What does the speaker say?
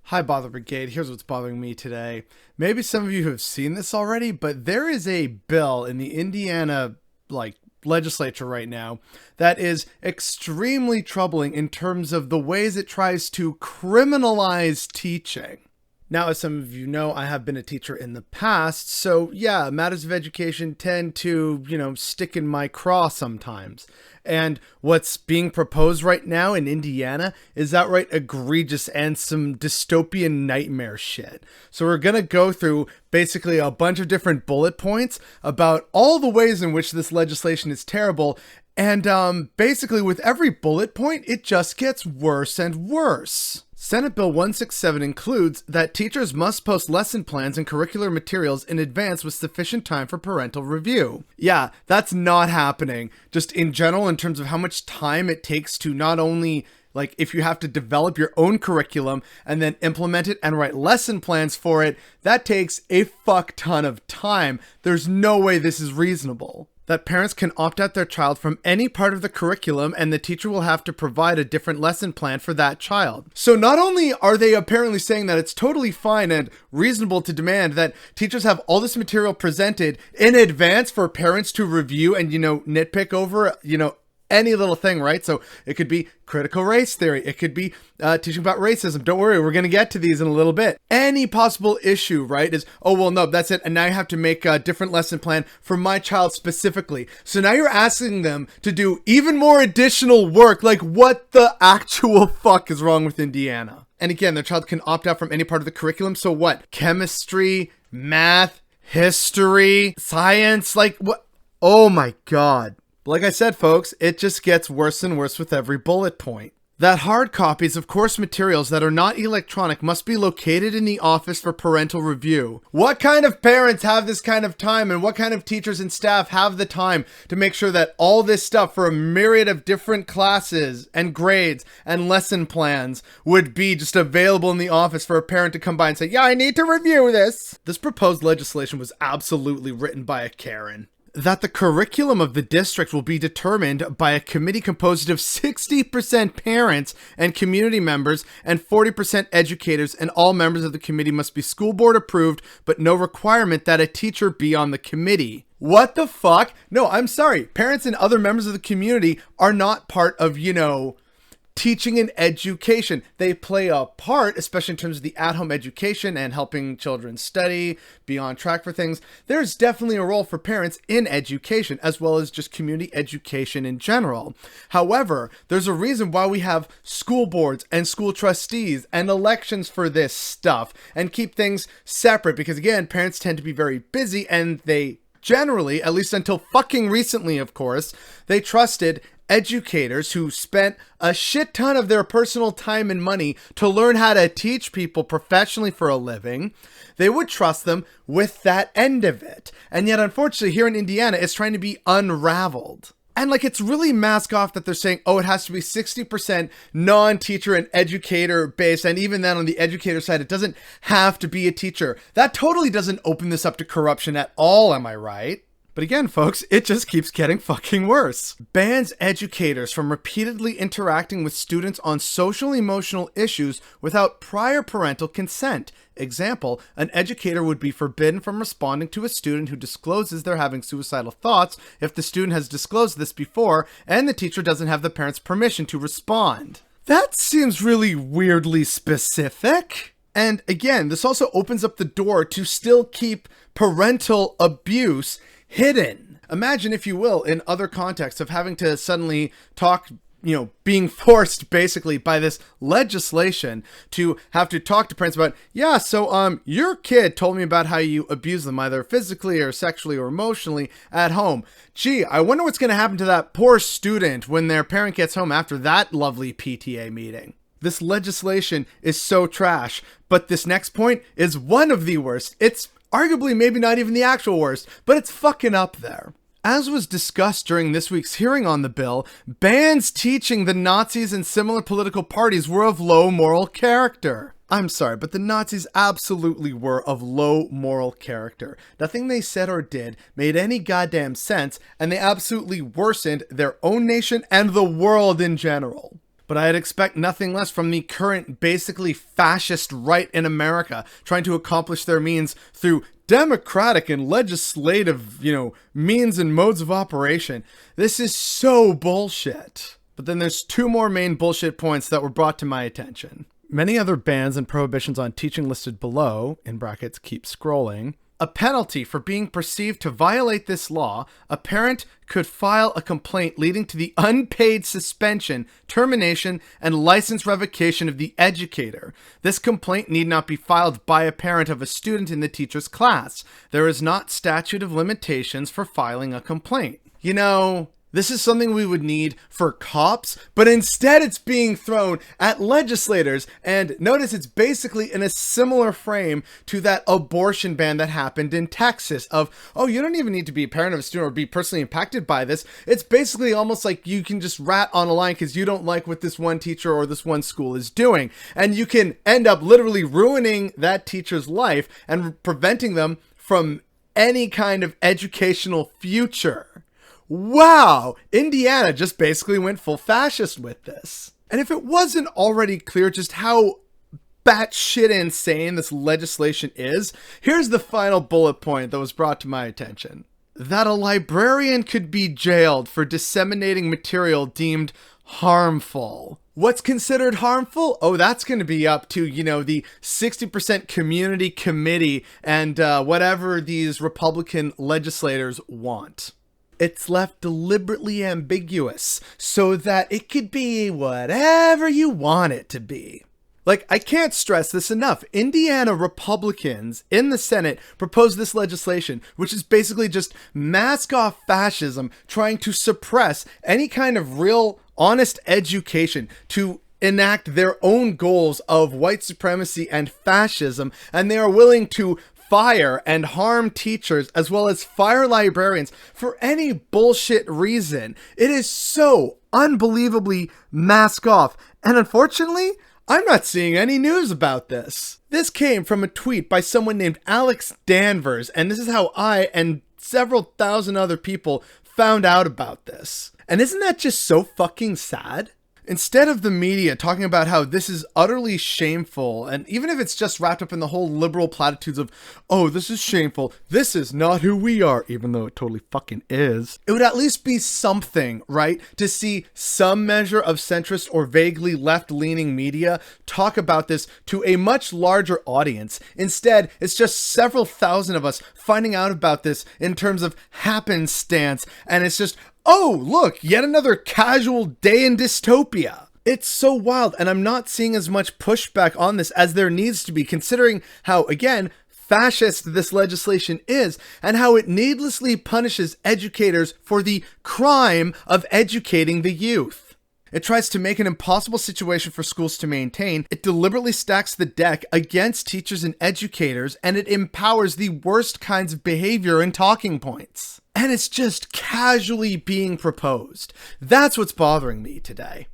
Hi, Bother Brigade. Here's what's bothering me today. Maybe some of you have seen this already, but there is a bill in the Indiana, legislature right now that is extremely troubling in terms of the ways it tries to criminalize teaching. Now, as some of you know, I have been a teacher in the past, so yeah, matters of education tend to, stick in my craw sometimes. And what's being proposed right now in Indiana is outright egregious and some dystopian nightmare shit. So we're gonna go through basically a bunch of different bullet points about all the ways in which this legislation is terrible. And basically with every bullet point, it just gets worse and worse. Senate Bill 167 includes that teachers must post lesson plans and curricular materials in advance with sufficient time for parental review. Yeah, that's not happening. Just in general, in terms of how much time it takes to not only, if you have to develop your own curriculum and then implement it and write lesson plans for it, that takes a fuck ton of time. There's no way this is reasonable. That parents can opt out their child from any part of the curriculum and the teacher will have to provide a different lesson plan for that child. So not only are they apparently saying that it's totally fine and reasonable to demand that teachers have all this material presented in advance for parents to review and, nitpick over, any little thing, right? So it could be critical race theory. It could be teaching about racism. Don't worry, we're going to get to these in a little bit. Any possible issue, right, is, oh, well, no, that's it. And now you have to make a different lesson plan for my child specifically. So now you're asking them to do even more additional work. Like, what the actual fuck is wrong with Indiana? And again, their child can opt out from any part of the curriculum. So what? Chemistry, math, history, science, what? Oh my God. Like I said, folks, it just gets worse and worse with every bullet point. That hard copies of course materials that are not electronic must be located in the office for parental review. What kind of parents have this kind of time, and what kind of teachers and staff have the time to make sure that all this stuff for a myriad of different classes and grades and lesson plans would be just available in the office for a parent to come by and say, yeah, I need to review this. This proposed legislation was absolutely written by a Karen. That the curriculum of the district will be determined by a committee composed of 60% parents and community members and 40% educators, and all members of the committee must be school board approved, but no requirement that a teacher be on the committee. What the fuck? No, I'm sorry. Parents and other members of the community are not part of, teaching and education. They play a part, especially in terms of the at-home education and helping children study, be on track for things. There's definitely a role for parents in education, as well as just community education in general. However, there's a reason why we have school boards and school trustees and elections for this stuff and keep things separate, because again, parents tend to be very busy and they generally, at least until fucking recently, of course, they trusted educators who spent a shit ton of their personal time and money to learn how to teach people professionally for a living. They would trust them with that end of it. And yet, unfortunately, here in Indiana, it's trying to be unraveled. And it's really mask off that they're saying, oh, it has to be 60% non-teacher and educator based. And even then on the educator side, it doesn't have to be a teacher. That totally doesn't open this up to corruption at all, am I right? But again, folks, it just keeps getting fucking worse. Bans educators from repeatedly interacting with students on social emotional issues without prior parental consent. Example, an educator would be forbidden from responding to a student who discloses they're having suicidal thoughts if the student has disclosed this before and the teacher doesn't have the parent's permission to respond. That seems really weirdly specific. And again, this also opens up the door to still keep parental abuse hidden. Imagine, if you will, in other contexts of having to suddenly talk, being forced basically by this legislation to have to talk to parents about, your kid told me about how you abuse them either physically or sexually or emotionally at home. Gee, I wonder what's going to happen to that poor student when their parent gets home after that lovely PTA meeting. This legislation is so trash, but this next point is one of the worst. It's arguably maybe not even the actual worst, but it's fucking up there. As was discussed during this week's hearing on the bill, bans teaching the Nazis and similar political parties were of low moral character. I'm sorry, but the Nazis absolutely were of low moral character. Nothing they said or did made any goddamn sense, and they absolutely worsened their own nation and the world in general. But I'd expect nothing less from the current basically fascist right in America, trying to accomplish their means through democratic and legislative, means and modes of operation. This is so bullshit. But then there's two more main bullshit points that were brought to my attention. Many other bans and prohibitions on teaching listed below, in brackets, keep scrolling. A penalty for being perceived to violate this law, a parent could file a complaint leading to the unpaid suspension, termination, and license revocation of the educator. This complaint need not be filed by a parent of a student in the teacher's class. There is not statute of limitations for filing a complaint. This is something we would need for cops, but instead it's being thrown at legislators. And notice it's basically in a similar frame to that abortion ban that happened in Texas of, you don't even need to be a parent of a student or be personally impacted by this. It's basically almost like you can just rat on a line because you don't like what this one teacher or this one school is doing. And you can end up literally ruining that teacher's life and preventing them from any kind of educational future. Wow, Indiana just basically went full fascist with this. And if it wasn't already clear just how batshit insane this legislation is, here's the final bullet point that was brought to my attention. That a librarian could be jailed for disseminating material deemed harmful. What's considered harmful? That's going to be up to, the 60% community committee and whatever these Republican legislators want. It's left deliberately ambiguous so that it could be whatever you want it to be. I can't stress this enough. Indiana Republicans in the Senate proposed this legislation, which is basically just mask off fascism, trying to suppress any kind of real, honest education to enact their own goals of white supremacy and fascism, and they are willing to fire and harm teachers as well as fire librarians for any bullshit reason. It is so unbelievably mask off. And unfortunately, I'm not seeing any news about this. This came from a tweet by someone named Alex Danvers, and this is how I and several thousand other people found out about this. And isn't that just so fucking sad? Instead of the media talking about how this is utterly shameful, and even if it's just wrapped up in the whole liberal platitudes of, this is shameful, this is not who we are, even though it totally fucking is, it would at least be something, right? To see some measure of centrist or vaguely left-leaning media talk about this to a much larger audience. Instead, it's just several thousand of us finding out about this in terms of happenstance, and it's just, look, yet another casual day in dystopia. It's so wild, and I'm not seeing as much pushback on this as there needs to be, considering how, again, fascist this legislation is, and how it needlessly punishes educators for the crime of educating the youth. It tries to make an impossible situation for schools to maintain. It deliberately stacks the deck against teachers and educators, and it empowers the worst kinds of behavior and talking points. And it's just casually being proposed. That's what's bothering me today.